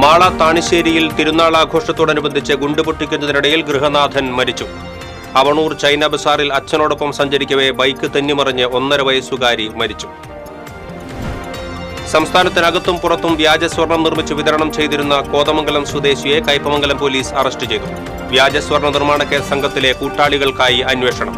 മാള താണിശ്ശേരിയിൽ തിരുനാൾ ആഘോഷത്തോടനുബന്ധിച്ച് ഗുണ്ടുപൊട്ടിക്കുന്നതിനിടയിൽ ഗൃഹനാഥൻ മരിച്ചു. Avanur China ബസാറിൽ അച്ഛനോടൊപ്പം സഞ്ചരിക്കവേ bike തെന്നിമറിഞ്ഞ് 1.5 വയസ്സുകാരി മരിച്ചു. സംസ്ഥാനത്തിനകത്തും പുറത്തും വ്യാജ സ്വർണം നിർമ്മിച്ച് വിതരണം ചെയ്തിരുന്ന കോതമംഗലം സ്വദേശിയെ കയ്പമംഗലം പോലീസ് അറസ്റ്റ് ചെയ്തു. വ്യാജ സ്വർണ്ണ നിർമ്മാണ സംഘത്തിലെ കൂട്ടാളികൾക്കായി അന്വേഷണം.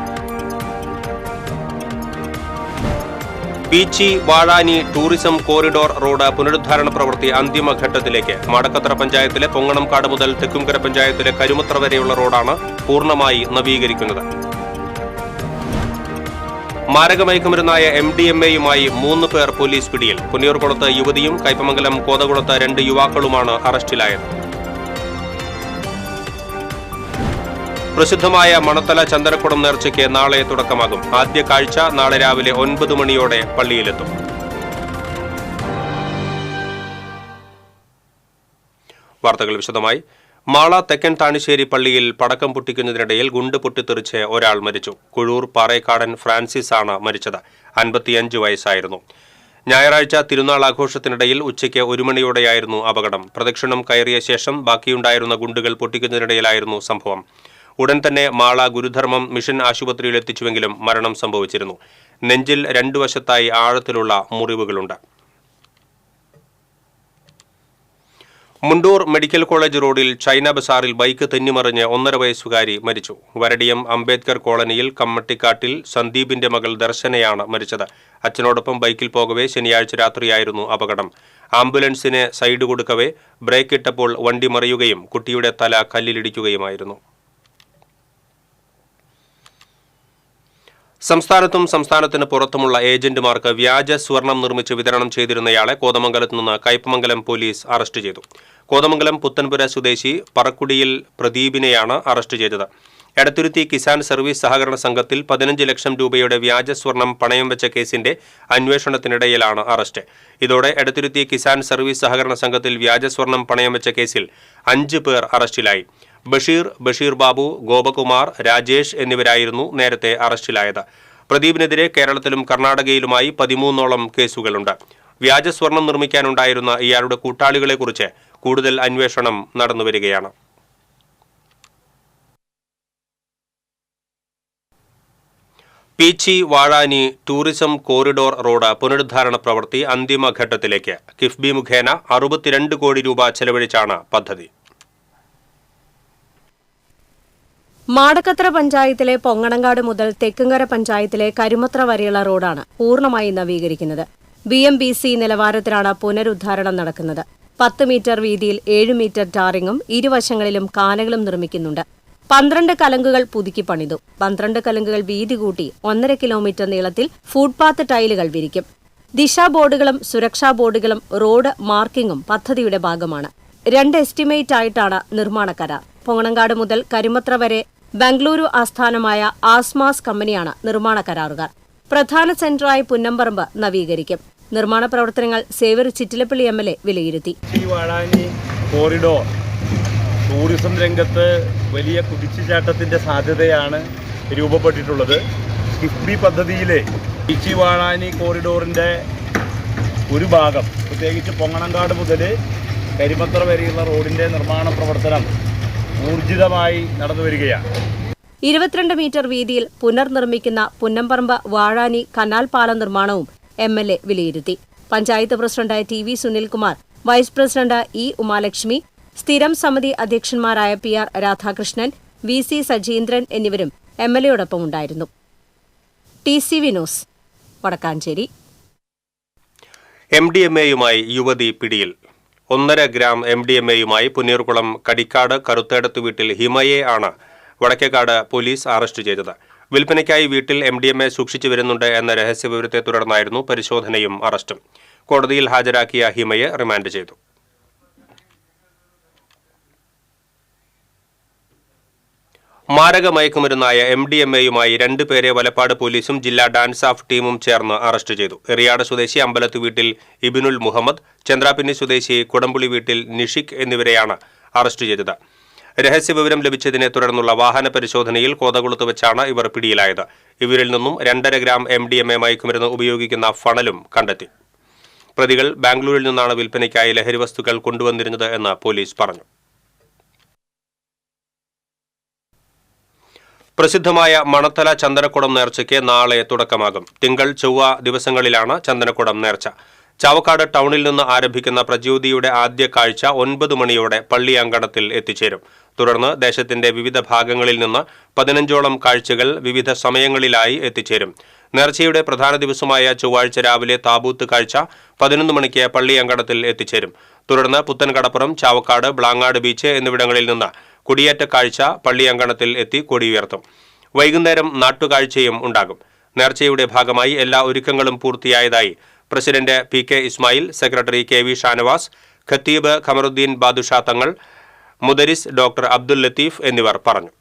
Peechi Vazhani tourism corridor road പുനരുദ്ധാരണ പ്രവൃത്തി അന്തിമഘട്ടത്തിലേക്ക്. മാടക്കത്തറ പഞ്ചായത്തിലെ പൊങ്ങണംകാട് മുതൽ തെക്കുംകര പഞ്ചായത്തിലെ കരുമത്ര വരെയുള്ള റോഡാണ് പൂർണ്ണമായി നവീകരിക്കുന്നത്. മാരകമയക്കുമരുന്നായ MDMA-യുമായി 3 പേർ പോലീസ് പിടിയിൽ. പുന്നിയൂർകുളത്ത് യുവതിയും കയ്പമംഗലം കോതകുളത്ത് 2 യുവാക്കളുമാണ് അറസ്റ്റിലായത്. പ്രസിദ്ധമായ മണത്തല ചന്ദനക്കുടം നേർച്ചയ്ക്ക് നാളെ തുടക്കമാകും. ആദ്യ കാഴ്ച നാളെ രാവിലെ 9 മണിയോടെ പള്ളിയിലെത്തും. വാർത്തകൾ വിശദമായി. മാള തെക്കൻ താണിശ്ശേരി പള്ളിയിൽ പടക്കം പൊട്ടിക്കുന്നതിനിടയിൽ ഗുണ്ട് പൊട്ടിത്തെറിച്ച് ഒരാൾ മരിച്ചു. കുഴൂർ പാറേക്കാടൻ ഫ്രാൻസിസ് ആണ് മരിച്ചത്. 55 വയസ്സായിരുന്നു. ഞായറാഴ്ച തിരുനാൾ ആഘോഷത്തിനിടയിൽ ഉച്ചയ്ക്ക് 1 മണിയോടെയായിരുന്നു അപകടം. പ്രദക്ഷിണം കയറിയ ശേഷം ബാക്കിയുണ്ടായിരുന്ന ഗുണ്ടുകൾ പൊട്ടിക്കുന്നതിനിടയിലായിരുന്നു സംഭവം. ഉടൻ തന്നെ മാള ഗുരുധർമ്മം മിഷൻ ആശുപത്രിയിൽ എത്തിച്ചുവെങ്കിലും മരണം സംഭവിച്ചിരുന്നു. നെഞ്ചിൽ 2 വശത്തായി ആഴത്തിലുള്ള മുറിവുകളുണ്ട്. മുണ്ടൂർ മെഡിക്കൽ കോളേജ് റോഡിൽ ചൈന ബസാറിൽ ബൈക്ക് തെന്നിമറിഞ്ഞ് 1.5 വയസ്സുകാരി മരിച്ചു. വരടിയം അംബേദ്കർ കോളനിയിൽ കമ്മട്ടിക്കാട്ടിൽ സന്ദീപിന്റെ മകൾ ദർശനയാണ് മരിച്ചത്. അച്ഛനോടൊപ്പം ബൈക്കിൽ പോകവേ ശനിയാഴ്ച രാത്രിയായിരുന്നു അപകടം. ആംബുലൻസിന് സൈഡ് കൊടുക്കവേ ബ്രേക്ക് ഇട്ടപ്പോൾ വണ്ടി മറിയുകയും കുട്ടിയുടെ തല കല്ലിലിടിക്കുകയുമായിരുന്നു. സംസ്ഥാനത്തും സംസ്ഥാനത്തിന് പുറത്തുമുള്ള ഏജന്റുമാർക്ക് വ്യാജ സ്വർണം നിർമ്മിച്ച് വിതരണം ചെയ്തിരുന്നയാളെ കോതമംഗലത്ത് നിന്ന് കയ്പമംഗലം പോലീസ് അറസ്റ്റ് ചെയ്തു. കോതമംഗലം പുത്തൻപുര സ്വദേശി പറക്കുടിയിൽ പ്രദീപിനെയാണ് അറസ്റ്റ് ചെയ്തത്. എടത്തുരുത്തി കിസാൻ സർവീസ് സഹകരണ സംഘത്തിൽ 15 ലക്ഷം രൂപയുടെ വ്യാജ സ്വർണം പണയം വെച്ച കേസിന്റെ അന്വേഷണത്തിനിടയിലാണ് അറസ്റ്റ്. ഇതോടെ എടത്തുരുത്തി കിസാൻ സർവീസ് സഹകരണ സംഘത്തിൽ വ്യാജ സ്വർണം പണയം വെച്ച കേസിൽ 5 പേർ അറസ്റ്റിലായി. ബഷീർ ബാബു, ഗോപകുമാർ, രാജേഷ് എന്നിവരായിരുന്നു നേരത്തെ അറസ്റ്റിലായത്. പ്രദീപിനെതിരെ കേരളത്തിലും കർണാടകയിലുമായി 13ഓളം കേസുകളുണ്ട്. വ്യാജ സ്വർണം നിർമ്മിക്കാനുണ്ടായിരുന്ന ഇയാളുടെ കൂട്ടാളികളെക്കുറിച്ച് കൂടുതൽ അന്വേഷണം നടന്നുവരികയാണ്. Peechi Vazhani tourism corridor road പുനരുദ്ധാരണ പ്രവൃത്തി അന്തിമഘട്ടത്തിലേക്ക്. കിഫ്ബി മുഖേന 62 കോടി രൂപ ചെലവഴിച്ചാണ് പദ്ധതി. മാടക്കത്തറ പഞ്ചായത്തിലെ പൊങ്ങണങ്കാട് മുതൽ തെക്കുംകര പഞ്ചായത്തിലെ കരുമത്ര വരെയുള്ള റോഡാണ് പൂർണ്ണമായി നവീകരിക്കുന്നത്. BMBC നിലവാരത്തിലാണ് പുനരുദ്ധാരണം നടക്കുന്നത്. 10 മീറ്റർ വീതിയിൽ 7 മീറ്റർ ടാറിങ്ങും ഇരുവശങ്ങളിലും കാനകളും നിർമ്മിക്കുന്നുണ്ട്. 12 കലങ്കുകൾ പുതുക്കി പണിതു. 12 കലങ്കുകൾ വീതി കൂട്ടി 1.5 കിലോമീറ്റർ നീളത്തിൽ ഫുട്പാത്ത് ടൈലുകൾ വിരിക്കും. ദിശാ ബോർഡുകളും സുരക്ഷാ ബോർഡുകളും റോഡ് മാർക്കിംഗും പദ്ധതിയുടെ ഭാഗമാണ്. 2 എസ്റ്റിമേറ്റ് ആയിട്ടാണ് നിർമ്മാണ കരാർ. പൊങ്ങണങ്കാട് മുതൽ കരുമത്ര വരെ ബംഗളൂരു ആസ്ഥാനമായ ആസ്മാസ് കമ്പനിയാണ് നിർമ്മാണ കരാറുകാർ. പ്രധാന സെന്ററായി പുന്നമ്പറമ്പ് നവീകരിക്കും. നിർമ്മാണ പ്രവർത്തനങ്ങൾ സേവ്യർ ചിറ്റിലപ്പള്ളി MLA വിലയിരുത്തി. കോറിഡോർ ടൂറിസം രംഗത്ത് വലിയ കുതിച്ചുചാട്ടത്തിന്റെ സാധ്യതയാണ് രൂപപ്പെട്ടിട്ടുള്ളത്. കിഫ്ബി പദ്ധതിയിലെ പീച്ചി വാഴാനി കോറിഡോറിന്റെ ഒരു ഭാഗം, പ്രത്യേകിച്ച് പൊങ്ങണങ്കാട് മുതൽ കരിമത്ര വരെയുള്ള റോഡിന്റെ നിർമ്മാണ പ്രവർത്തനം ഊർജിതമായി നടന്നുവരികയാണ്. 22 മീറ്റർ വീതിയിൽ പുനർനിർമ്മിക്കുന്ന പുന്നമ്പറമ്പ് വാഴാനി കനാൽ പാലം നിർമ്മാണവും MLA വിലയിരുത്തി. Panchayat president TV Sunilkumar, vice president E Umalakshmi, സ്ഥിരം സമിതി അധ്യക്ഷന്മാരായ PR രാധാകൃഷ്ണൻ, VC സജീന്ദ്രൻ എന്നിവരും MLAയോടൊപ്പം ഉണ്ടായിരുന്നു. TCV news, Vadakkanchery. MDMA-യുമായി യുവതി പിടിയിൽ. 1.5 ഗ്രാം MDMA-യുമായി പുന്നീർകുളം കടിക്കാട് കറുത്തേടത്ത് വീട്ടിൽ ഹിമയെ ആണ് വടക്കേക്കാട് പോലീസ് അറസ്റ്റ് ചെയ്തത്. വിൽപ്പനയ്ക്കായി വീട്ടിൽ MDMA സൂക്ഷിച്ചു വരുന്നുണ്ട് എന്ന രഹസ്യവിവരത്തെ തുടർന്നായിരുന്നു പരിശോധനയും അറസ്റ്റും. കോടതിയിൽ ഹാജരാക്കിയ ഹിമയെ റിമാൻഡ് ചെയ്തു. മാരകമയക്കുമരുന്നായ MDMA-യുമായി 2 പേരെ വലപ്പാട് പോലീസും ജില്ലാ ഡാൻസ് ഓഫ് ടീമും ചേർന്ന് അറസ്റ്റ് ചെയ്തു. എറിയാട് സ്വദേശി അമ്പലത്ത് വീട്ടിൽ ഇബിനുൽ മുഹമ്മദ്, ചന്ദ്രാപിന്നി സ്വദേശി കുടംപുളി വീട്ടിൽ നിഷിക് എന്നിവരെയാണ് അറസ്റ്റ് ചെയ്തത്. രഹസ്യവിവരം ലഭിച്ചതിനെ തുടർന്നുള്ള വാഹന പരിശോധനയിൽ കോതകുളത്ത് വെച്ചാണ് ഇവർ പിടിയിലായത്. ഇവരിൽ നിന്നും 2.5 ഗ്രാം MDMA മയക്കുമരുന്ന് ഉപയോഗിക്കുന്ന ഫണലും കണ്ടെത്തി. പ്രതികൾ ബാംഗ്ലൂരിൽ നിന്നാണ് വിൽപ്പനയ്ക്കായി ലഹരി വസ്തുക്കൾ കൊണ്ടുവന്നിരുന്നത് എന്ന് പോലീസ് പറഞ്ഞു. പ്രസിദ്ധമായ മണത്തല ചന്ദനക്കുടം നേർച്ചയ്ക്ക് നാളെ തുടക്കമാകും. തിങ്കൾ ചൊവ്വ ദിവസങ്ങളിലാണ് ചന്ദനക്കുടം നേർച്ച. ചാവക്കാട് ടൗണിൽ നിന്ന് ആരംഭിക്കുന്ന പ്രജ്യോതിയുടെ ആദ്യ കാഴ്ച 9 മണിയോടെ പള്ളി അങ്കണത്തിൽ എത്തിച്ചേരും. തുടർന്ന് ദേശത്തിന്റെ വിവിധ ഭാഗങ്ങളിൽ നിന്ന് 15ഓളം കാഴ്ചകൾ വിവിധ സമയങ്ങളിലായി എത്തിച്ചേരും. നേർച്ചയുടെ പ്രധാന ദിവസമായ ചൊവ്വാഴ്ച രാവിലെ താബൂത്ത് കാഴ്ച 11 മണിക്ക് പള്ളി അങ്കണത്തിൽ എത്തിച്ചേരും. തുടർന്ന് പുത്തൻകടപ്പുറം, ചാവക്കാട്, ബ്ലാങ്ങാട് ബീച്ച് എന്നിവിടങ്ങളിൽ നിന്ന് കൊടിയേറ്റ കാഴ്ച പള്ളി അങ്കണത്തിൽ എത്തി കൊടി ഉയർത്തും. വൈകുന്നേരം നാട്ടുകാഴ്ചയും ഉണ്ടാകും. നേർച്ചയുടെ ഭാഗമായി എല്ലാ ഒരുക്കങ്ങളും പൂർത്തിയായതായി president PK Ismail, secretary KV Shanavas, Khatib Qamaruddin Badusha തങ്ങൾ, മുദരിസ് ഡോക്ടർ അബ്ദുൽ ലത്തീഫ് എന്നിവർ പറഞ്ഞു.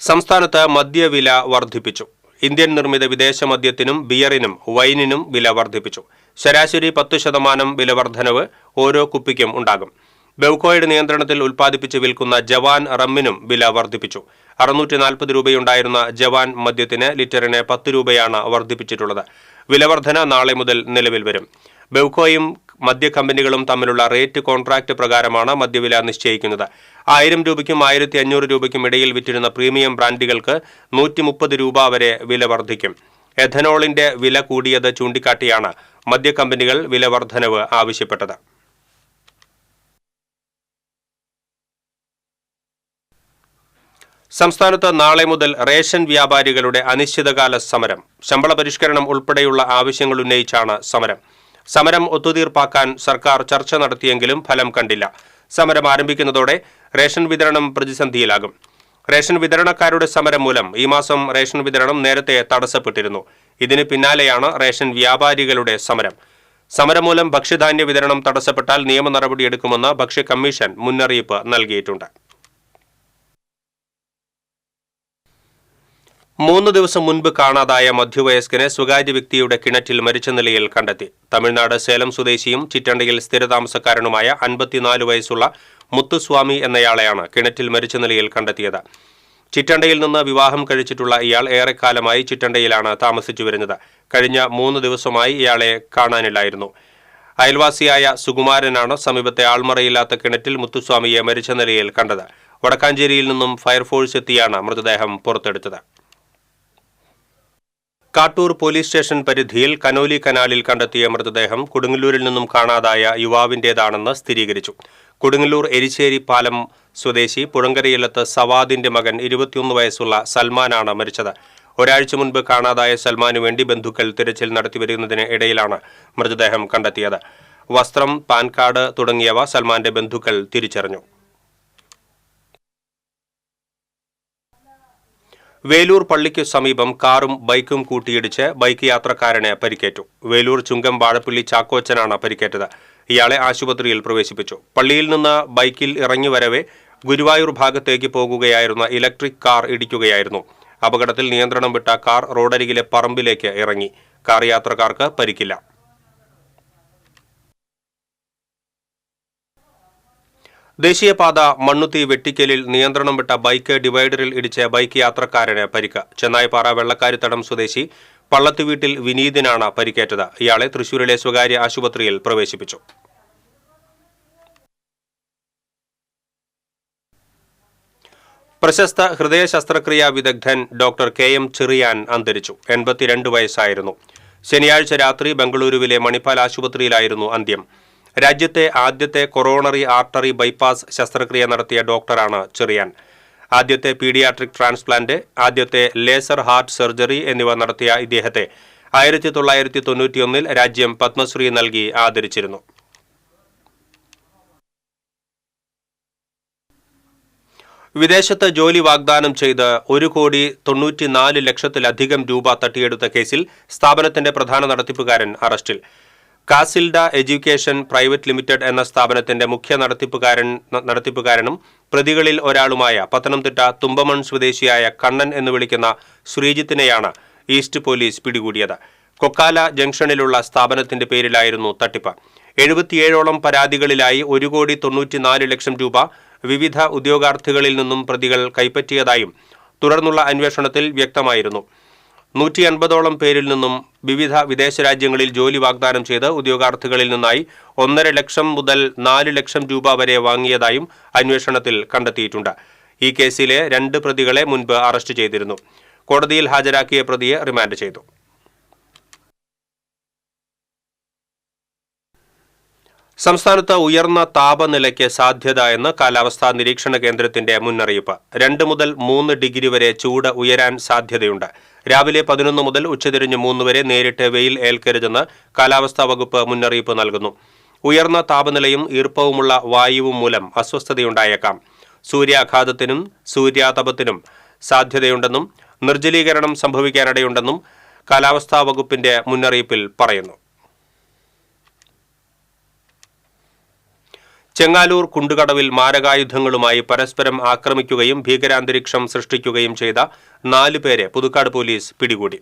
സംസ്ഥാനത്ത് മദ്യവില വർദ്ധിപ്പിച്ചു. ഇന്ത്യൻ നിർമ്മിത വിദേശ മദ്യത്തിനും ബിയറിനും വൈനിനും വില വർദ്ധിപ്പിച്ചു. ശരാശരി 10% വില വർധനവ് ഓരോ കുപ്പിക്കും ഉണ്ടാകും. ബെവ്കോയുടെ നിയന്ത്രണത്തിൽ ഉൽപ്പാദിപ്പിച്ച് വിൽക്കുന്ന ജവാൻ റമ്മിനും വില വർദ്ധിപ്പിച്ചു. 640 രൂപയുണ്ടായിരുന്ന ജവാൻ മദ്യത്തിന് ലിറ്ററിന് 10 രൂപയാണ് വർദ്ധിപ്പിച്ചിട്ടുള്ളത്. വിലവർധന നാളെ മുതൽ നിലവിൽ വരും. ബെവ്കോയും മദ്യക്കമ്പനികളും തമ്മിലുള്ള റേറ്റ് കോൺട്രാക്ട് പ്രകാരമാണ് മദ്യവില നിശ്ചയിക്കുന്നത്. 1000 രൂപയ്ക്കും 1500 രൂപയ്ക്കും ഇടയിൽ വിറ്റിരുന്ന പ്രീമിയം ബ്രാൻഡുകൾക്ക് 130 രൂപ വരെ വില വർദ്ധിക്കും. എഥനോളിന്റെ വില കൂടിയത് ചൂണ്ടിക്കാട്ടിയാണ് മദ്യക്കമ്പനികൾ വില വർധനവ് ആവശ്യപ്പെട്ടത്. സംസ്ഥാനത്ത് നാളെ മുതൽ റേഷൻ വ്യാപാരികളുടെ അനിശ്ചിതകാല സമരം. ശമ്പള പരിഷ്കരണം ഉൾപ്പെടെയുള്ള ആവശ്യങ്ങൾ ഉന്നയിച്ചാണ് സമരം. സമരം ഒത്തുതീർപ്പാക്കാൻ സർക്കാർ ചർച്ച നടത്തിയെങ്കിലും ഫലം കണ്ടില്ല. സമരം ആരംഭിക്കുന്നതോടെ റേഷൻ വിതരണം പ്രതിസന്ധിയിലാകും. റേഷൻ വിതരണക്കാരുടെ സമരം മൂലം ഈ മാസം റേഷൻ വിതരണം നേരത്തെ തടസ്സപ്പെട്ടിരുന്നു. ഇതിന് പിന്നാലെയാണ് റേഷൻ വ്യാപാരികളുടെ സമരം. സമരം മൂലം ഭക്ഷ്യധാന്യ വിതരണം തടസ്സപ്പെട്ടാൽ നിയമ നടപടിയെടുക്കുമെന്ന് ഭക്ഷ്യ കമ്മീഷൻ മുന്നറിയിപ്പ് നൽകിയിട്ടുണ്ട്. 3 ദിവസം മുൻപ് കാണാതായ മധ്യവയസ്കനെ സ്വകാര്യ വ്യക്തിയുടെ കിണറ്റിൽ മരിച്ച നിലയിൽ കണ്ടെത്തി. തമിഴ്നാട് സേലം സ്വദേശിയും ചിറ്റണ്ടയിൽ സ്ഥിരതാമസക്കാരനുമായ 54 വയസ്സുള്ള മുത്തുസ്വാമി എന്നയാളെയാണ് കിണറ്റിൽ മരിച്ച നിലയിൽ കണ്ടെത്തിയത്. ചിറ്റണ്ടയിൽ നിന്ന് വിവാഹം കഴിച്ചിട്ടുള്ള ഇയാൾ ഏറെക്കാലമായി ചിറ്റണ്ടയിലാണ് താമസിച്ചു വരുന്നത്. കഴിഞ്ഞ 3 ദിവസമായി ഇയാളെ കാണാനില്ലായിരുന്നു. അയൽവാസിയായ സുകുമാരനാണ് സമീപത്തെ ആൾമറയില്ലാത്ത കിണറ്റിൽ മുത്തുസ്വാമിയെ മരിച്ച നിലയിൽ കണ്ടത്. വടക്കാഞ്ചേരിയിൽ നിന്നും ഫയർഫോഴ്സ് എത്തിയാണ് മൃതദേഹം പുറത്തെടുത്തത്. കാട്ടൂർ പോലീസ് സ്റ്റേഷൻ പരിധിയിൽ കനോലി കനാലിൽ കണ്ടെത്തിയ മൃതദേഹം കൊടുങ്ങല്ലൂരിൽ നിന്നും കാണാതായ യുവാവിന്റേതാണെന്ന് സ്ഥിരീകരിച്ചു. കൊടുങ്ങല്ലൂർ എരിശ്ശേരി പാലം സ്വദേശി പുഴങ്കരയിലത്ത് സവാദിന്റെ മകൻ 21 വയസ്സുള്ള സൽമാനാണ് മരിച്ചത്. ഒരാഴ്ച മുൻപ് കാണാതായ സൽമാനു വേണ്ടി ബന്ധുക്കൾ തിരച്ചിൽ നടത്തിവരുന്നതിന് ഇടയിലാണ് മൃതദേഹം കണ്ടെത്തിയത്. വസ്ത്രം, പാൻ കാർഡ് തുടങ്ങിയവ സൽമാന്റെ ബന്ധുക്കൾ തിരിച്ചറിഞ്ഞു. വേലൂർ പള്ളിക്കു സമീപം കാറും ബൈക്കും കൂട്ടിയിടിച്ച് ബൈക്ക് യാത്രക്കാരന് പരിക്കേറ്റു. വേലൂർ ചുങ്കം വാഴപ്പള്ളി ചാക്കോച്ചനാണ് പരിക്കേറ്റത്. ഇയാളെ ആശുപത്രിയിൽ പ്രവേശിപ്പിച്ചു. പള്ളിയിൽ നിന്ന് ബൈക്കിൽ ഇറങ്ങി വരവെ ഗുരുവായൂർ ഭാഗത്തേക്ക് പോകുകയായിരുന്ന ഇലക്ട്രിക് കാർ ഇടിക്കുകയായിരുന്നു. അപകടത്തിൽ നിയന്ത്രണം വിട്ട കാർ റോഡരികിലെ പറമ്പിലേക്ക് ഇറങ്ങി. കാർ യാത്രക്കാർക്ക് പരിക്കില്ല. ദേശീയപാത മണ്ണുത്തി വെട്ടിക്കലിൽ നിയന്ത്രണം വിട്ട ബൈക്ക് ഡിവൈഡറിൽ ഇടിച്ച് ബൈക്ക് യാത്രക്കാരന് പരിക്ക്. ചെന്നായിപ്പാറ വെള്ളക്കാരിത്തടം സ്വദേശി പള്ളത്തുവീട്ടിൽ വിനീതിനാണ് പരിക്കേറ്റത്. ഇയാളെ തൃശൂരിലെ സ്വകാര്യ ആശുപത്രിയിൽ പ്രവേശിപ്പിച്ചു. പ്രശസ്ത ഹൃദയ ശസ്ത്രക്രിയാ വിദഗ്ധൻ ഡോക്ടർ KM ചെറിയാൻ അന്തരിച്ചു. 82 വയസ്സായിരുന്നു. ശനിയാഴ്ച രാത്രി ബംഗളൂരുവിലെ മണിപ്പാൽ ആശുപത്രിയിലായിരുന്നു അന്ത്യം. രാജ്യത്തെ ആദ്യത്തെ കൊറോണറി ആർട്ടറി ബൈപ്പാസ് ശസ്ത്രക്രിയ നടത്തിയ ഡോക്ടറാണ് ചെറിയാൻ. ആദ്യത്തെ പീഡിയാട്രിക് ട്രാൻസ്പ്ലാന്റ്, ആദ്യത്തെ ലേസർ ഹാർട്ട് സർജറി എന്നിവ നടത്തിയ ഇദ്ദേഹത്തെ 1991 രാജ്യം പത്മശ്രീ നൽകി ആദരിച്ചിരുന്നു. വിദേശത്ത് ജോലി വാഗ്ദാനം ചെയ്ത് 1,94,00,000 രൂപ തട്ടിയെടുത്ത കേസിൽ സ്ഥാപനത്തിന്റെ പ്രധാന നടത്തിപ്പുകാരൻ അറസ്റ്റിൽ. കാസിൽഡ എഡ്യൂക്കേഷൻ പ്രൈവറ്റ് ലിമിറ്റഡ് എന്ന സ്ഥാപനത്തിന്റെ മുഖ്യ നടത്തിപ്പുകാരനും പ്രതികളിൽ ഒരാളുമായ പത്തനംതിട്ട തുമ്പമൺ സ്വദേശിയായ കണ്ണൻ എന്ന് വിളിക്കുന്ന ശ്രീജിത്തിനെയാണ് ഈസ്റ്റ് പോലീസ് പിടികൂടിയത്. കൊക്കാല ജംഗ്ഷനിലുള്ള സ്ഥാപനത്തിന്റെ പേരിലായിരുന്നു തട്ടിപ്പ്. 77ഓളം പരാതികളിലായി 1,94,00,000 രൂപ വിവിധ ഉദ്യോഗാർത്ഥികളിൽ നിന്നും പ്രതികൾ കൈപ്പറ്റിയതായും തുടർന്നുള്ള അന്വേഷണത്തിൽ വ്യക്തമായിരുന്നു. 150ഓളം പേരിൽ നിന്നും വിവിധ വിദേശ രാജ്യങ്ങളിൽ ജോലി വാഗ്ദാനം ചെയ്ത് ഉദ്യോഗാർത്ഥികളിൽ നിന്നായി 1.5 ലക്ഷം മുതൽ 4 ലക്ഷം രൂപ വരെ വാങ്ങിയതായും അന്വേഷണത്തിൽ കണ്ടെത്തിയിട്ടുണ്ട്. ഈ കേസിലെ 2 പ്രതികളെ മുൻപ് അറസ്റ്റ് ചെയ്തിരുന്നു. കോടതിയിൽ ഹാജരാക്കിയ പ്രതിയെ റിമാൻഡ് ചെയ്തു. സംസ്ഥാനത്ത് ഉയർന്ന താപനിലയ്ക്ക് സാധ്യത എന്ന് കാലാവസ്ഥാ നിരീക്ഷണ കേന്ദ്രത്തിന്റെ മുന്നറിയിപ്പ്. 2 മുതൽ 3 ഡിഗ്രി വരെ ചൂട് ഉയരാൻ സാധ്യതയുണ്ട്. രാവിലെ 11 മുതൽ ഉച്ചതിരിഞ്ഞ് 3 വരെ നേരിട്ട് വെയിൽ ഏൽക്കരുതെന്ന് കാലാവസ്ഥാ വകുപ്പ് മുന്നറിയിപ്പ് നൽകുന്നു. ഉയർന്ന താപനിലയും ഈർപ്പവുമുള്ള വായുവും മൂലം അസ്വസ്ഥതയുണ്ടായേക്കാം. സൂര്യാഘാതത്തിനും സൂര്യാതപത്തിനും സാധ്യതയുണ്ടെന്നും നിർജ്ജലീകരണം സംഭവിക്കാനിടയുണ്ടെന്നും കാലാവസ്ഥാ വകുപ്പിന്റെ മുന്നറിയിപ്പിൽ പറയുന്നു. ചെങ്ങാലൂർ കുണ്ടുകടവിൽ മാരകായുധങ്ങളുമായി പരസ്പരം ആക്രമിക്കുകയും ഭീകരാന്തരീക്ഷം സൃഷ്ടിക്കുകയും ചെയ്ത 4 പേരെ പുതുക്കാട് പോലീസ് പിടികൂടി.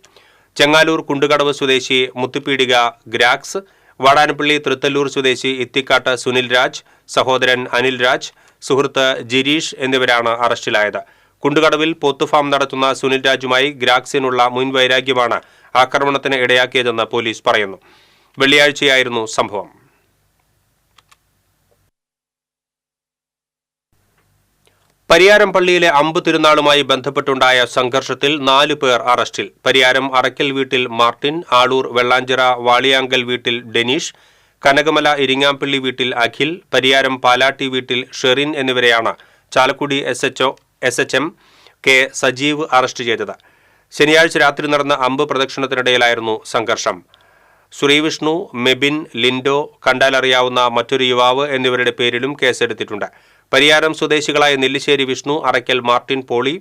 ചെങ്ങാലൂർ കുണ്ടുകടവ് സ്വദേശി മുത്തുപീടിക ഗ്രാക്സ്, വാടാനപ്പള്ളി തൃത്തല്ലൂർ സ്വദേശി ഇത്തിക്കാട്ട് സുനിൽ രാജ്, സഹോദരൻ അനിൽ രാജ്, സുഹൃത്ത് ജിരീഷ് എന്നിവരാണ് അറസ്റ്റിലായത്. കുണ്ടുകടവിൽ പോത്തുഫാം നടത്തുന്ന സുനിൽ രാജുമായി ഗ്രാക്സിനുള്ള മുൻവൈരാഗ്യമാണ് ആക്രമണത്തിന് ഇടയാക്കിയതെന്ന് പോലീസ് പറയുന്നു. വെള്ളിയാഴ്ചയായിരുന്നു സംഭവം. പരിയാരം പള്ളിയിലെ അമ്പ് തിരുനാളുമായി ബന്ധപ്പെട്ടുണ്ടായ സംഘർഷത്തിൽ 4 പേർ അറസ്റ്റിൽ. പരിയാരം അറയ്ക്കൽ വീട്ടിൽ മാർട്ടിൻ, ആളൂർ വെള്ളാഞ്ചിറ വാളിയാങ്കൽ വീട്ടിൽ ഡെനീഷ്, കനകമല ഇരിങ്ങാംപള്ളി വീട്ടിൽ അഖിൽ, പരിയാരം പാലാട്ടി വീട്ടിൽ ഷെറിൻ എന്നിവരെയാണ് Chalakudy SHM K Sajeev arrest ചെയ്തത്. ശനിയാഴ്ച രാത്രി നടന്ന അമ്പ് പ്രദക്ഷിണത്തിനിടയിലായിരുന്നു സംഘർഷം. ശ്രീവിഷ്ണു, മെബിൻ, ലിൻഡോ, കണ്ടാലറിയാവുന്ന മറ്റൊരു യുവാവ് എന്നിവരുടെ പേരിലും കേസെടുത്തിട്ടുണ്ട്. പരിയാരം സ്വദേശികളായ നെല്ലിശ്ശേരി വിഷ്ണു, അറയ്ക്കൽ മാർട്ടിൻ പോളി,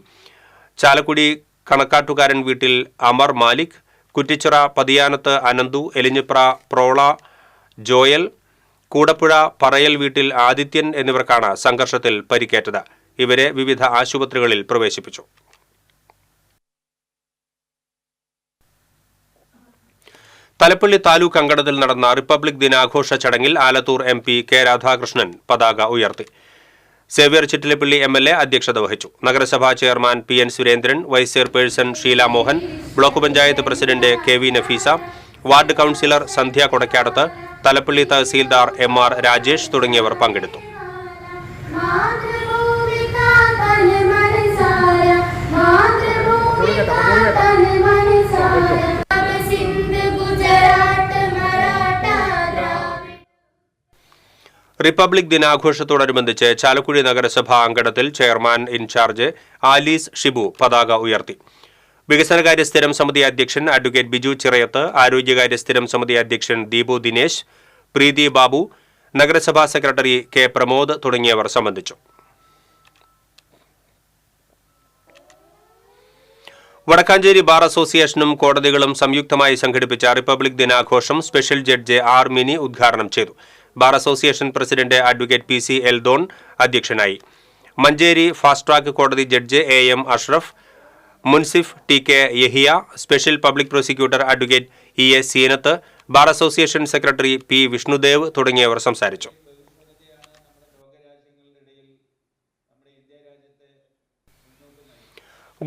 ചാലക്കുടി കണക്കാട്ടുകാരൻ വീട്ടിൽ അമർ മാലിക്, കുറ്റിച്ചിറ പതിയാനത്ത് അനന്തു, എലിഞ്ഞിപ്ര പ്രോള ജോയൽ, കൂടപ്പുഴ പറയൽ വീട്ടിൽ ആദിത്യൻ എന്നിവർക്കാണ് സംഘർഷത്തിൽ പരിക്കേറ്റത്. ഇവരെ വിവിധ ആശുപത്രികളിൽ പ്രവേശിപ്പിച്ചു. തലപ്പള്ളി താലൂക്ക് അങ്കണത്തിൽ നടന്ന റിപ്പബ്ലിക് ദിനാഘോഷ ചടങ്ങിൽ ആലത്തൂർ MP കെ രാധാകൃഷ്ണൻ പതാക ഉയർത്തി. സേവ്യർ ചിറ്റിലപ്പള്ളി MLA അധ്യക്ഷത വഹിച്ചു. നഗരസഭാ chairman PN Surendran, vice chairperson Sheela Mohan, block panchayat president KV Nafeesa, ward councillor Sandhya Kodakkadath, Thalappilly tahsildar MR Rajesh തുടങ്ങിയവർ പങ്കെടുത്തു. റിപ്പബ്ലിക് ദിനാഘോഷത്തോടനുബന്ധിച്ച് ചാലക്കുടി നഗരസഭാ അങ്കണത്തിൽ ചെയർമാൻ ഇൻചാർജ് ആലീസ് ഷിബു പതാക ഉയർത്തി. വികസനകാര്യ സ്ഥിരം സമിതി അധ്യക്ഷൻ അഡ്വക്കേറ്റ് ബിജു ചിറയത്ത്, ആരോഗ്യകാര്യ സ്ഥിരം സമിതി അധ്യക്ഷൻ ദീപു ദിനേശ്, പ്രീതി ബാബു, നഗരസഭാ സെക്രട്ടറി കെ പ്രമോദ് തുടങ്ങിയവർ സംബന്ധിച്ചു. വടക്കാഞ്ചേരി ബാർ അസോസിയേഷനും കോടതികളും സംയുക്തമായി സംഘടിപ്പിച്ച റിപ്പബ്ലിക് ദിനാഘോഷം സ്പെഷ്യൽ ജഡ്ജ് R മിനി ഉദ്ഘാടനം ചെയ്തു. Bar association president advocate PC Eldon അധ്യക്ഷനായി. മഞ്ചേരി ഫാസ്റ്റ് ട്രാക്ക് കോടതി ജഡ്ജ് AM അഷ്റഫ്, മുൻസിഫ് TK Yahiya, special public prosecutor advocate EA Zeenath, bar association secretary P Vishnudev തുടങ്ങിയവർ സംസാരിച്ചു.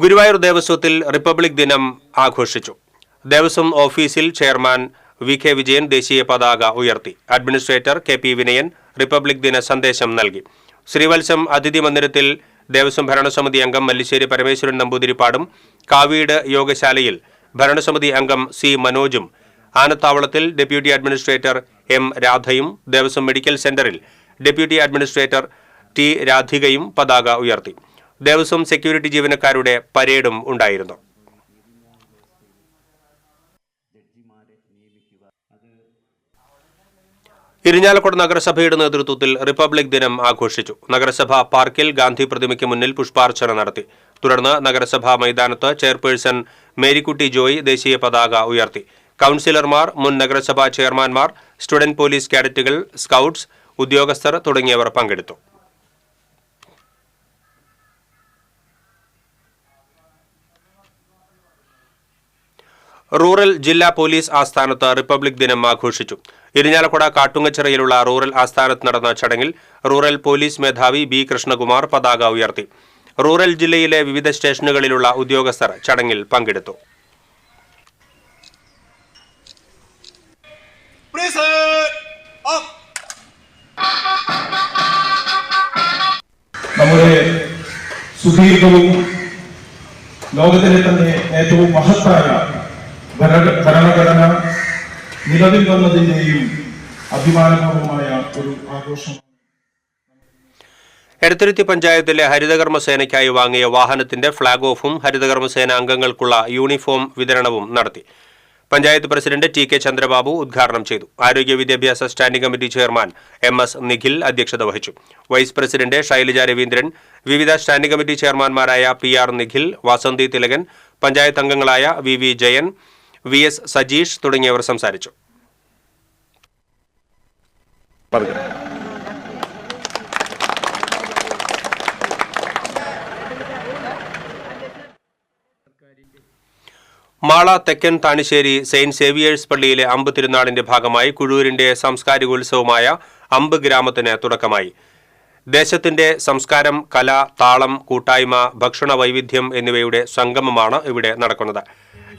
ഗുരുവായൂർ ദേവസ്വത്തിൽ റിപ്പബ്ലിക് ദിനം ആഘോഷിച്ചു. ദേവസ്വം ഓഫീസിൽ ചെയർമാൻ VK വിജയൻ ദേശീയ പതാക ഉയർത്തി. അഡ്മിനിസ്ട്രേറ്റർ KP വിനയൻ റിപ്പബ്ലിക് ദിന സന്ദേശം നൽകി. ശ്രീവത്സം അതിഥി മന്ദിരത്തിൽ ദേവസ്വം ഭരണസമിതി അംഗം മല്ലിശ്ശേരി പരമേശ്വരൻ നമ്പൂതിരിപ്പാടും, കാവീട് യോഗശാലയിൽ ഭരണസമിതി അംഗം C മനോജും, ആനത്താവളത്തിൽ ഡെപ്യൂട്ടി അഡ്മിനിസ്ട്രേറ്റർ M രാധയും, ദേവസ്വം മെഡിക്കൽ സെന്ററിൽ ഡെപ്യൂട്ടി അഡ്മിനിസ്ട്രേറ്റർ T രാധികയും പതാക ഉയർത്തി. ദേവസ്വം സെക്യൂരിറ്റി ജീവനക്കാരുടെ പരേഡും ഉണ്ടായിരുന്നു. ഇരിഞ്ഞാലക്കുട നഗരസഭയുടെ നേതൃത്വത്തിൽ റിപ്പബ്ലിക് ദിനം ആഘോഷിച്ചു. നഗരസഭാ പാർക്കിൽ ഗാന്ധി പ്രതിമയ്ക്ക് മുന്നിൽ പുഷ്പാർച്ചന നടത്തി. തുടർന്ന് നഗരസഭാ മൈതാനത്ത് ചെയർപേഴ്സൺ മേരിക്കുട്ടി ജോയ് ദേശീയ പതാക ഉയർത്തി. കൌൺസിലർമാർ, മുൻ നഗരസഭാ ചെയർമാൻമാർ, സ്റ്റുഡന്റ് പോലീസ് കാഡറ്റുകൾ, സ്കൌട്ട്സ്, ഉദ്യോഗസ്ഥർ തുടങ്ങിയവർ പങ്കെടുത്തു. റൂറൽ ജില്ലാ പോലീസ് ആസ്ഥാനത്ത് റിപ്പബ്ലിക് ദിനം ആഘോഷിച്ചു. ഇരിഞ്ഞാലക്കുട കാട്ടുങ്ങച്ചിറയിലുള്ള റൂറൽ ആസ്ഥാനത്ത് നടന്ന ചടങ്ങിൽ റൂറൽ പോലീസ് മേധാവി B കൃഷ്ണകുമാർ പതാക ഉയർത്തി. റൂറൽ ജില്ലയിലെ വിവിധ സ്റ്റേഷനുകളിലുള്ള ഉദ്യോഗസ്ഥർ ചടങ്ങിൽ പങ്കെടുത്തു. നമ്മുടെ സുദീർഘവും ലോകത്തിലെ തന്നെ ഏറ്റവും മഹത്തായ ഭരണഘടന നിലവിൽ വന്നതിന്റെയും അഭിമാനപൂർവമായ ഒരു ആഘോഷം. എടത്തുരുത്തി പഞ്ചായത്തിലെ ഹരിതകർമ്മസേനയ്ക്കായി വാങ്ങിയ വാഹനത്തിന്റെ ഫ്ളാഗ് ഓഫും ഹരിതകർമ്മസേന അംഗങ്ങൾക്കുള്ള യൂണിഫോം വിതരണവും നടത്തി. Panchayat president T K Chandrababu ഉദ്ഘാടനം ചെയ്തു. ആരോഗ്യ വിദ്യാഭ്യാസ standing committee chairman MS Nikhil അധ്യക്ഷത വഹിച്ചു. വൈസ് പ്രസിഡന്റ് ശൈലജ രവീന്ദ്രൻ, വിവിധ സ്റ്റാൻഡിംഗ് കമ്മിറ്റി ചെയർമാൻമാരായ PR നിഖിൽ, വാസന്തി തിലകൻ, പഞ്ചായത്ത് അംഗങ്ങളായ VV ജയൻ, VS സജീഷ് തുടങ്ങിയവർ സംസാരിച്ചു. മാള തെക്കൻ താണിശ്ശേരി സെയിന്റ് സേവിയേഴ്സ് പള്ളിയിലെ അമ്പ് തിരുനാളിന്റെ ഭാഗമായി കുഴൂരിന്റെ സാംസ്കാരികോത്സവമായ അമ്പ് ഗ്രാമത്തിന് തുടക്കമായി. ദേശത്തിന്റെ സംസ്കാരം, കല, താളം, കൂട്ടായ്മ, ഭക്ഷണ വൈവിധ്യം എന്നിവയുടെ സംഗമമാണ് ഇവിടെ നടക്കുന്നത്.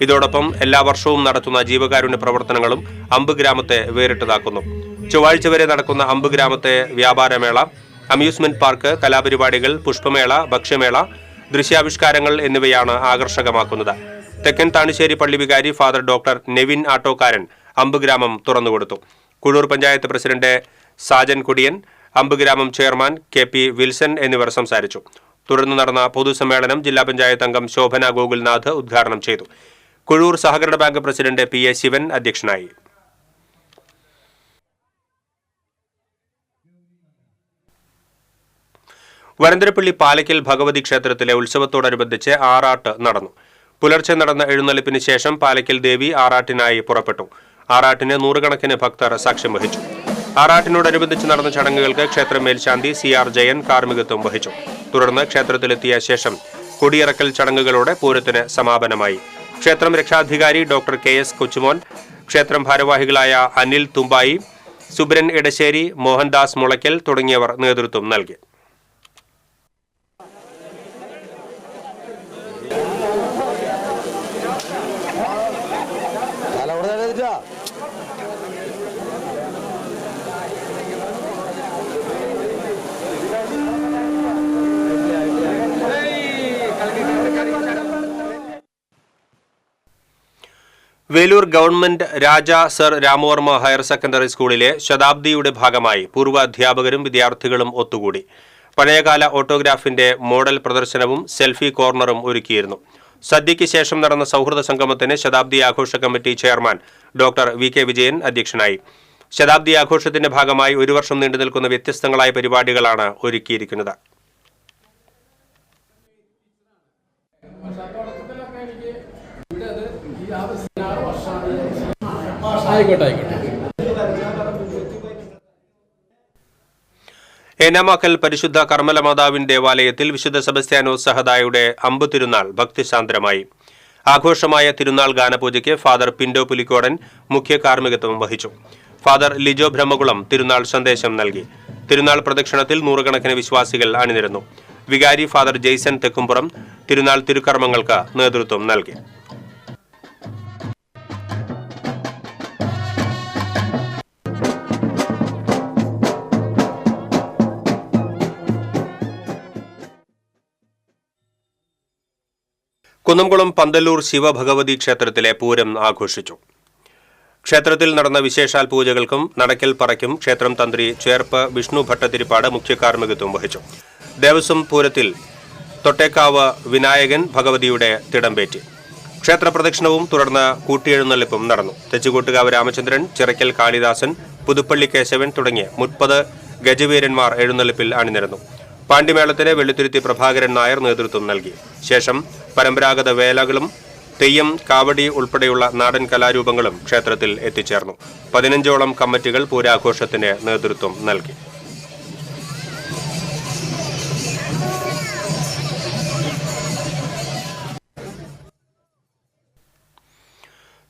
ഇതോടൊപ്പം എല്ലാ വർഷവും നടത്തുന്ന ജീവകാരുണ്യ പ്രവർത്തനങ്ങളും അമ്പ് ഗ്രാമത്തെ വേറിട്ടതാക്കുന്നു. ചൊവ്വാഴ്ച വരെ നടക്കുന്ന അമ്പ് ഗ്രാമത്തെ വ്യാപാരമേള, അമ്യൂസ്മെന്റ് പാർക്ക്, കലാപരിപാടികൾ, പുഷ്പമേള, ഭക്ഷ്യമേള, ദൃശ്യാവിഷ്കാരങ്ങൾ എന്നിവയാണ് ആകർഷകമാക്കുന്നത്. തെക്കൻ താണിശ്ശേരി പള്ളി വികാരി ഫാദർ ഡോക്ടർ നെവിൻ ആട്ടോക്കാരൻ അമ്പ് ഗ്രാമം തുറന്നുകൊടുത്തു. കുഴൂർ പഞ്ചായത്ത് പ്രസിഡന്റ് സാജൻ കുടിയൻ, അമ്പ് ഗ്രാമം ചെയർമാൻ KP വിൽസൺ എന്നിവർ സംസാരിച്ചു. തുടർന്ന് നടന്ന പൊതുസമ്മേളനം ജില്ലാ പഞ്ചായത്ത് അംഗം ശോഭന ഗോകുൽനാഥ് ഉദ്ഘാടനം ചെയ്തു. കുഴൂർ സഹകരണ ബാങ്ക് പ്രസിഡന്റ് PA ശിവൻ അധ്യക്ഷനായി. വരന്തരപ്പള്ളി പാലക്കൽ ഭഗവതി ക്ഷേത്രത്തിലെ ഉത്സവത്തോടനുബന്ധിച്ച് ആറാട്ട് നടന്നു. പുലർച്ചെ നടന്ന എഴുന്നള്ളിപ്പിന് ശേഷം പാലക്കൽ ദേവി ആറാട്ടിനായി പുറപ്പെട്ടു. ആറാട്ടിന് നൂറുകണക്കിന് ഭക്തർ സാക്ഷ്യം വഹിച്ചു. ആറാട്ടിനോടനുബന്ധിച്ച് നടന്ന ചടങ്ങുകൾക്ക് ക്ഷേത്ര മേൽശാന്തി CR ജയൻ കാർമ്മികത്വം വഹിച്ചു. തുടർന്ന് ക്ഷേത്രത്തിലെത്തിയ ശേഷം കൊടിയിറക്കൽ ചടങ്ങുകളോടെ പൂരത്തിന് സമാപനമായി. ക്ഷേത്രം രക്ഷാധികാരി ഡോക്ടർ KS കൊച്ചുമോൻ, ക്ഷേത്രം ഭാരവാഹികളായ അനിൽ തുമ്പായി, സുബ്രൻ ഇടശ്ശേരി, മോഹൻദാസ് മുളയ്ക്കൽ തുടങ്ങിയവർ നേതൃത്വം നൽകി. വേലൂർ ഗവൺമെന്റ് രാജ സർ രാമവർമ്മ ഹയർ സെക്കൻഡറി സ്കൂളിലെ ശതാബ്ദിയുടെ ഭാഗമായി പൂർവ്വ അധ്യാപകരും വിദ്യാർത്ഥികളും ഒത്തുകൂടി. പഴയകാല ഓട്ടോഗ്രാഫിന്റെ മോഡൽ പ്രദർശനവും സെൽഫി കോർണറും ഒരുക്കിയിരുന്നു. സദ്യയ്ക്ക് ശേഷം നടന്ന സൗഹൃദ സംഗമത്തിന് ശതാബ്ദി ആഘോഷ committee chairman doctor VK Vijayan അധ്യക്ഷനായി. ശതാബ്ദി ആഘോഷത്തിന്റെ ഭാഗമായി ഒരു വർഷം നീണ്ടു നിൽക്കുന്ന വ്യത്യസ്തങ്ങളായ പരിപാടികളാണ് ഒരുക്കിയിരിക്കുന്നത്. ഏനാമാക്കൽ പരിശുദ്ധ കർമ്മല മാതാവിൻ ദേവാലയത്തിൽ വിശുദ്ധ സെബസ്ത്യാനോസ് സഹദായുടെ അമ്പ് തിരുനാൾ ഭക്തിസാന്ദ്രമായി. ആഘോഷമായ തിരുനാൾ ഗാനപൂജയ്ക്ക് ഫാദർ പിന്റോ പുലിക്കോടൻ മുഖ്യ കാർമ്മികത്വം വഹിച്ചു. ഫാദർ ലിജോ ബ്രഹ്മകുളം തിരുനാൾ സന്ദേശം നൽകി. തിരുനാൾ പ്രദക്ഷിണത്തിൽ നൂറുകണക്കിന് വിശ്വാസികൾ അണിനിരന്നു. വികാരി ഫാദർ ജെയ്സൺ തെക്കുംപുറം തിരുനാൾ തിരുക്കർമ്മങ്ങൾക്ക് നേതൃത്വം നൽകി. കുന്നംകുളം പന്തല്ലൂർ ശിവഭഗവതി ക്ഷേത്രത്തിലെ പൂരം ആഘോഷിച്ചു. ക്ഷേത്രത്തിൽ നടന്ന വിശേഷാൽ പൂജകൾക്കും നടക്കൽ പറയ്ക്കും ക്ഷേത്രം തന്ത്രി ചേർപ്പ് വിഷ്ണു ഭട്ടതിരിപ്പാട് മുഖ്യ കാർമ്മികത്വം വഹിച്ചു. ദേവസ്വം പൂരത്തിൽ തൊട്ടേക്കാവ് വിനായകൻ ഭഗവതിയുടെ തിടമ്പേറ്റി. ക്ഷേത്ര പ്രദക്ഷിണവും തുടർന്ന് കൂട്ടിയെഴുന്നള്ളിപ്പും നടന്നു. തെച്ചുകൂട്ടുകാവ് രാമചന്ദ്രൻ, ചിറയ്ക്കൽ കാളിദാസൻ, പുതുപ്പള്ളി കേശവൻ തുടങ്ങിയ 30 ഗജവീരന്മാർ എഴുന്നള്ളിപ്പിൽ അണിനിരന്നു. പാണ്ഡിമേളത്തിന് വെള്ളിത്തുരുത്തി പ്രഭാകരൻ നായർ നേതൃത്വം നൽകി. ശേഷം പരമ്പരാഗത വേലകളും തെയ്യം, കാവടി ഉൾപ്പെടെയുള്ള നാടൻ കലാരൂപങ്ങളും ക്ഷേത്രത്തിൽ എത്തിച്ചേർന്നു. 15ഓളം കമ്മിറ്റികൾ പൂരാഘോഷത്തിന് നേതൃത്വം നൽകി.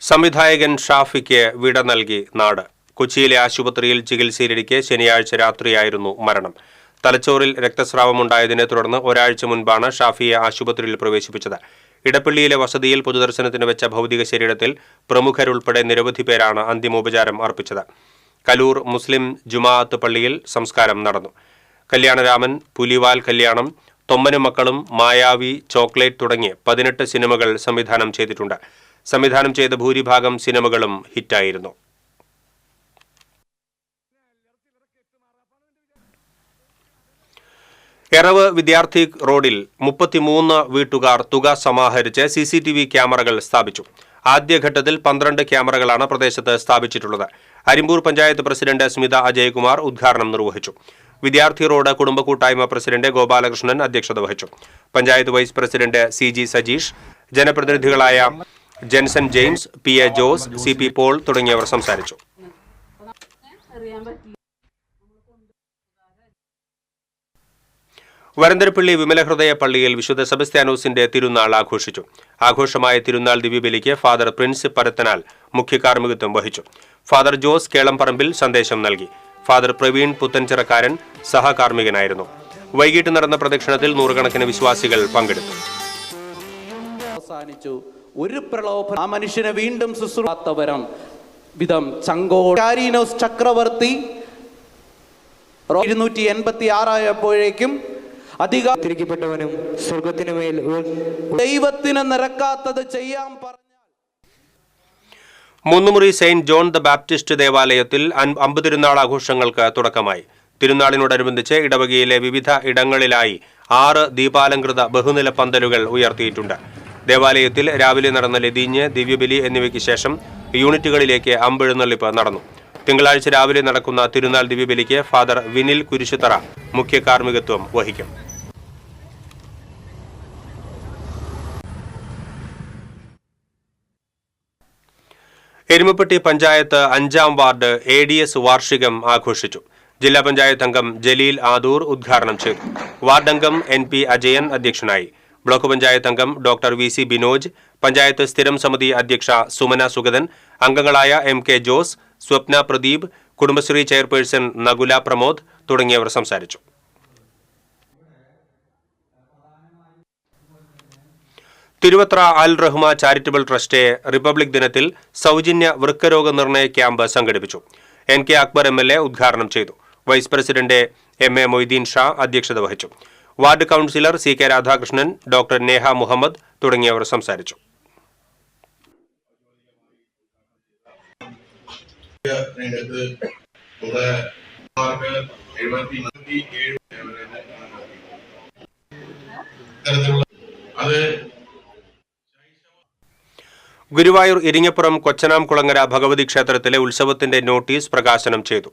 സംവിധായകൻ ഷാഫിക്ക് വിട നൽകി നാട്. കൊച്ചിയിലെ ആശുപത്രിയിൽ ചികിത്സയിലിരിക്കെ ശനിയാഴ്ച രാത്രിയായിരുന്നു മരണം. തലച്ചോറിൽ രക്തസ്രാവമുണ്ടായതിനെ തുടർന്ന് ഒരാഴ്ച മുൻപാണ് ഷാഫിയെ ആശുപത്രിയിൽ പ്രവേശിപ്പിച്ചത്. ഇടപ്പള്ളിയിലെ വസതിയിൽ പൊതുദർശനത്തിന് വെച്ച ഭൗതിക ശരീരത്തിൽ പ്രമുഖരുൾപ്പെടെ നിരവധി പേരാണ് അന്തിമോപചാരം അർപ്പിച്ചത്. കലൂർ മുസ്ലിം ജുമാഅത്ത് പള്ളിയിൽ സംസ്കാരം നടന്നു. കല്യാണരാമൻ, പുലിവാൽ കല്യാണം, തൊമ്മനും മക്കളും, മായാവി, ചോക്ലേറ്റ് തുടങ്ങിയ 18 സിനിമകൾ സംവിധാനം ചെയ്തിട്ടുണ്ട്. സംവിധാനം ചെയ്ത ഭൂരിഭാഗം സിനിമകളും ഹിറ്റായിരുന്നു. എറവ് വിദ്യാർത്ഥി റോഡിൽ 33 വീട്ടുകാർ തുക സമാഹരിച്ച് CCTV ക്യാമറകൾ സ്ഥാപിച്ചു. ആദ്യഘട്ടത്തിൽ 12 ക്യാമറകളാണ് പ്രദേശത്ത് സ്ഥാപിച്ചിട്ടുള്ളത്. അരിമ്പൂർ പഞ്ചായത്ത് പ്രസിഡന്റ് സ്മിത അജയ്കുമാർ ഉദ്ഘാടനം നിർവഹിച്ചു. വിദ്യാർത്ഥി റോഡ് കുടുംബ കൂട്ടായ്മ പ്രസിഡന്റ് ഗോപാലകൃഷ്ണൻ അധ്യക്ഷത വഹിച്ചു. Panchayat vice president CG Sajeesh, ജനപ്രതിനിധികളായ Jenson James, PA Jose, CP Paul തുടങ്ങിയവർ സംസാരിച്ചു. വരന്തരപ്പള്ളി വിമലഹൃദയ പള്ളിയിൽ വിശുദ്ധ സെബസ്ത്യാനോസിന്റെ തിരുനാൾ ആഘോഷിച്ചു. ആഘോഷമായ തിരുനാൾ ദിവ്യബലിക്ക് ഫാദർ പ്രിൻസ് പരത്തനാൽ മുഖ്യ കാർമ്മികത്വം വഹിച്ചു. ഫാദർ ജോസ് കേളംപറമ്പിൽ സന്ദേശം നൽകി. ഫാദർ പ്രവീൺ പുത്തൻചിറക്കാരൻ സഹകാർമ്മികനായിരുന്നു. വൈകിട്ട് നടന്ന പ്രദക്ഷിണത്തിൽ നൂറുകണക്കിന് വിശ്വാസികൾ പങ്കെടുത്തു. ഒരു പ്രലോഭനം ആ മനുഷ്യനെ വീണ്ടും ശുശ്രൂഷാത്തവരം വിധം ചങ്കോടാരീനോസ് ചക്രവർത്തി 286 ആയപ്പോഴേക്കും തിരിക്കപ്പെട്ടവനും സ്വർഗത്തിനു മേൽ ദൈവത്തിന് നിരക്കാത്തത് ചെയ്യാൻ പറഞ്ഞാൽ മുന്നുമുറി സെയിന്റ് ജോൺ ദ ബാപ്റ്റിസ്റ്റ് ദേവാലയത്തിൽ 50 തിരുനാൾ ആഘോഷങ്ങൾക്ക് തുടക്കമായി. തിരുനാളിനോടനുബന്ധിച്ച് ഇടവകയിലെ വിവിധ ഇടങ്ങളിലായി 6 ദീപാലങ്കൃത ബഹുനില പന്തലുകൾ ഉയർത്തിയിട്ടുണ്ട്. ദേവാലയത്തിൽ രാവിലെ നടന്ന ലതീഞ്ഞ്, ദിവ്യബലി എന്നിവയ്ക്ക് ശേഷം യൂണിറ്റുകളിലേക്ക് അമ്പെഴുന്നള്ളിപ്പ് നടന്നു. തിങ്കളാഴ്ച രാവിലെ നടക്കുന്ന തിരുനാൾ ദിവ്യബലിക്ക് ഫാദർ വിനിൽ കുരിശുത്തറ മുഖ്യ കാർമ്മികത്വം വഹിക്കും. എരുമപ്പെട്ടി പഞ്ചായത്ത് 5-ാം വാർഡ് ADS വാർഷികം ആഘോഷിച്ചു. ജില്ലാ പഞ്ചായത്ത് അംഗം ജലീൽ ആദൂർ ഉദ്ഘാടനം ചെയ്തു. വാർഡ് അംഗം NP അജയൻ അധ്യക്ഷനായി. ബ്ലോക്ക് പഞ്ചായത്ത് അംഗം ഡോക്ടർ VC ബിനോജ്, പഞ്ചായത്ത് സ്ഥിരം സമിതി അധ്യക്ഷ സുമന സുഗതൻ, അംഗങ്ങളായ MK ജോസ്, സ്വപ്ന പ്രദീപ്, കുടുംബശ്രീ ചെയർപേഴ്സൺ നകുല പ്രമോദ് തുടങ്ങിയവർ സംസാരിച്ചു. തിരുവത്ര അൽ റഹ്മ ചാരിറ്റബിൾ ട്രസ്റ്റ് റിപ്പബ്ലിക് ദിനത്തിൽ സൗജന്യ വൃക്കരോഗ നിർണയ ക്യാമ്പ് സംഘടിപ്പിച്ചു. NK അക്ബർ MLA ഉദ്ഘാടനം ചെയ്തു. Vice president MA Moideen Shah അധ്യക്ഷത വഹിച്ചു. Ward councillor CK Radhakrishnan, doctor Neha Muhammad തുടങ്ങിയവർ സംസാരിച്ചു. ഗുരുവായൂർ ഇരിങ്ങപ്പുറം കൊച്ചനാംകുളങ്ങര ഭഗവതി ക്ഷേത്രത്തിലെ ഉത്സവത്തിന്റെ നോട്ടീസ് പ്രകാശനം ചെയ്തു.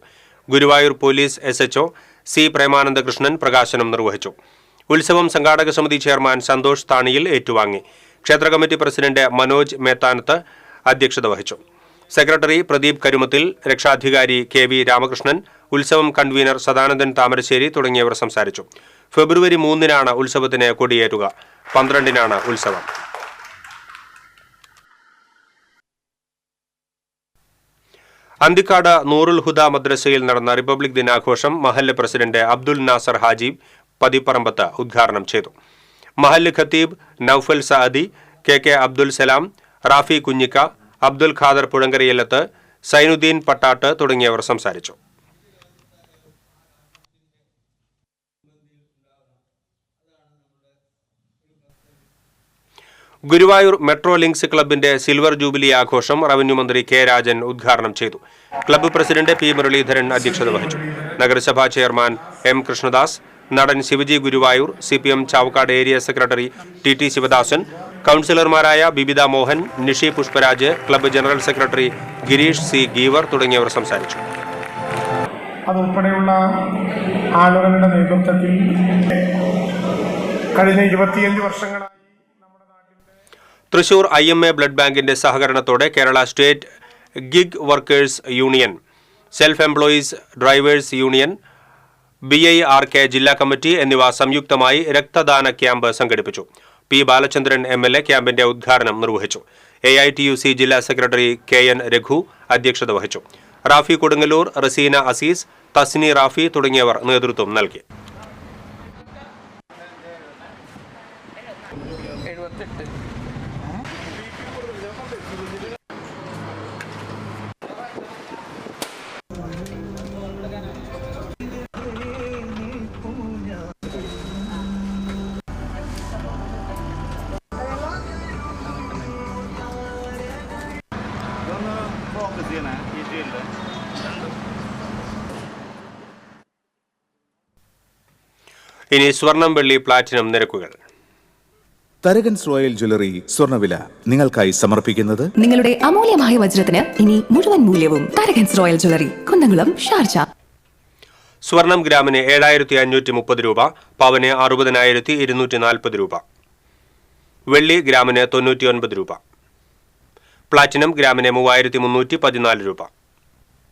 Guruvayur police SHO C Premanandakrishnan പ്രകാശനം നിർവഹിച്ചു. ഉത്സവം സംഘാടക സമിതി ചെയർമാൻ സന്തോഷ് താണിയിൽ ഏറ്റുവാങ്ങി. ക്ഷേത്ര കമ്മിറ്റി പ്രസിഡന്റ് മനോജ് മേത്താനത്ത് അധ്യക്ഷത വഹിച്ചു. സെക്രട്ടറി പ്രദീപ് കരുമത്തിൽ, രക്ഷാധികാരി KV രാമകൃഷ്ണൻ, ഉത്സവം കൺവീനർ സദാനന്ദൻ താമരശ്ശേരി തുടങ്ങിയവർ സംസാരിച്ചു. ഫെബ്രുവരി 3-നാണ് ഉത്സവത്തിന് കൊടിയേറ്റുക. 12-നാണ് ഉത്സവം. അന്തിക്കാട് നൂറുൽ ഹുദ മദ്രസയിൽ നടന്ന റിപ്പബ്ലിക് ദിനാഘോഷം മഹല്ല് പ്രസിഡന്റ് അബ്ദുൽ നാസർ ഹാജി പതിപ്പറമ്പത്ത് ഉദ്ഘാടനം ചെയ്തു. മഹല്ല് ഖത്തീബ് നൌഫൽ സഅദി, KK അബ്ദുൽ സലാം, റാഫി കുഞ്ഞിക്ക, അബ്ദുൽ ഖാദർ പുഴങ്കരയില്ലത്ത്, സൈനുദ്ദീൻ പട്ടാട്ട് തുടങ്ങിയവർ സംസാരിച്ചു. ഗുരുവായൂർ മെട്രോ ലിങ്ക്സ് ക്ലബിന്റെ സിൽവർ ജൂബിലി ആഘോഷം റവന്യൂ മന്ത്രി K രാജൻ ഉദ്ഘാടനം ചെയ്തു. ക്ലബ്ബ് പ്രസിഡന്റ് P മുരളീധരൻ അധ്യക്ഷത വഹിച്ചു. നഗരസഭാ ചെയർമാൻ M കൃഷ്ണദാസ്, നടൻ Shivaji Guruvayur, CPM Chavakkad area secretary TT Sivadasan, കൌൺസിലർമാരായ Bibitha Mohan, Nishi Pushparaj, club general secretary Gireesh C Geevar തുടങ്ങിയവർ സംസാരിച്ചു. അതുൾപ്പെടെയുള്ള ആളുകളുടെ നേതൃത്വത്തിൽ കഴിഞ്ഞ 25 വർഷങ്ങളായി തൃശൂർ IMA ബ്ലഡ് ബാങ്കിന്റെ സഹകരണത്തോടെ Kerala state gig workers union, self employees drivers union, BIRK ജില്ലാ കമ്മിറ്റി എന്നിവ സംയുക്തമായി രക്തദാന ക്യാമ്പ് സംഘടിപ്പിച്ചു. P ബാലചന്ദ്രൻ MLA ക്യാമ്പിന്റെ ഉദ്ഘാടനം നിർവഹിച്ചു. AITUC ജില്ലാ സെക്രട്ടറി KN രഘു അധ്യക്ഷത വഹിച്ചു. റാഫി കൊടുങ്ങല്ലൂർ, റസീന അസീസ്, തസ്നി റാഫി തുടങ്ങിയവർ നേതൃത്വം നൽകി. ഇനി സ്വർണം, വെള്ളി, പ്ലാറ്റിനം നിരക്കുകൾ. തരകൻസ് റോയൽ ജ്വല്ലറി സ്വർണ്ണവില നിങ്ങൾക്കായി സമർപ്പിക്കുന്നത് നിങ്ങളുടെ അമൂല്യമായ വജ്രത്തിന് ഇനി മുഴുവൻ മൂല്യവും Tharakans royal jewellery, Kunnamkulam, Sharjah. സ്വർണം ഗ്രാമിന് 7530 രൂപ, പവന് 60,240 രൂപ, വെള്ളി ഗ്രാമിന് 99 രൂപ, പ്ലാറ്റിനം ഗ്രാമിന് 3314 രൂപ.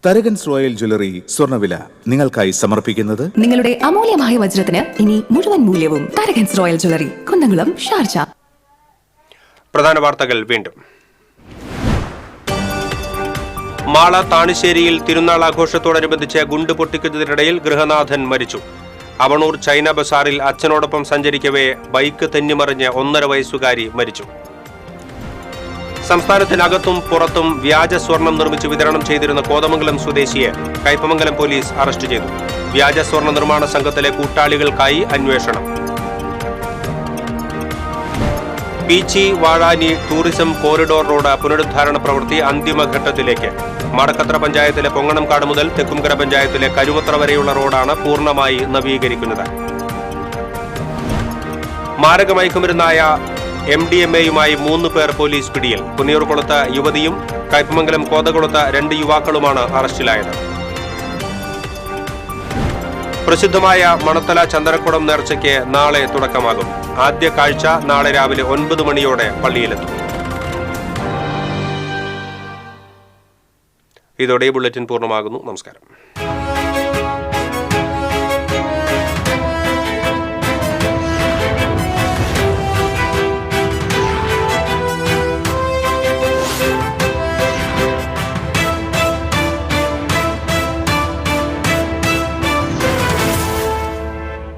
തരകൻസ് റോയൽ ജ്വല്ലറി സ്വർണ്ണവില നിങ്ങൾക്കായി സമർപ്പിക്കുന്നത് നിങ്ങളുടെ അമൂല്യമായ വജ്രത്തിന് ഇനി മുഴുവൻ മൂല്യവും Tharakans royal jewellery, Kunnamkulam, Sharjah. പ്രധാന വാർത്തകൾ വീണ്ടും. മാള താണിശ്ശേരിയിൽ തിരുനാൾ ആഘോഷത്തോടനുബന്ധിച്ച് ഗുണ്ട് പൊട്ടിക്കുന്നതിനിടയിൽ ഗൃഹനാഥൻ മരിച്ചു. അവണൂർ ചൈന ബസാറിൽ അച്ഛനോടൊപ്പം സഞ്ചരിക്കവേ ബൈക്ക് തെന്നിമറിഞ്ഞ് 1.5 വയസ്സുകാരി മരിച്ചു. സംസ്ഥാനത്തിനകത്തും പുറത്തും വ്യാജ സ്വർണം നിർമ്മിച്ച് വിതരണം ചെയ്തിരുന്ന കോതമംഗലം സ്വദേശിയെ കയ്പമംഗലം പോലീസ് അറസ്റ്റ് ചെയ്തു. വ്യാജ സ്വർണ്ണ നിർമ്മാണ സംഘത്തിലെ കൂട്ടാളികൾക്കായി അന്വേഷണം. Peechi Vazhani tourism corridor road പുനരുദ്ധാരണ പ്രവൃത്തി അന്തിമഘട്ടത്തിലേക്ക്. മാടക്കത്ര പഞ്ചായത്തിലെ പൊങ്ങണംകാട് മുതൽ തെക്കുംകര പഞ്ചായത്തിലെ കരുവത്ര വരെയുള്ള റോഡാണ് പൂർണ്ണമായി നവീകരിക്കുന്നത്. മാരക മയക്കുമരുന്നായ MDMA-യുമായി 3 പേർ പോലീസ് പിടിയിൽ. പുന്നിയൂർകുളത്ത് യുവതിയും കയ്പമംഗലം കോതകുളത്ത് 2 യുവാക്കളുമാണ് അറസ്റ്റിലായത്. പ്രസിദ്ധമായ മണത്തല ചന്ദനക്കുടം നേർച്ചയ്ക്ക് നാളെ തുടക്കമാകും. ആദ്യ കാഴ്ച നാളെ രാവിലെ 9 മണിയോടെ പള്ളിയിലെത്തും. ഇതോടെ ബുള്ളറ്റിൻ പൂർണ്ണമാകുന്നു. നമസ്കാരം.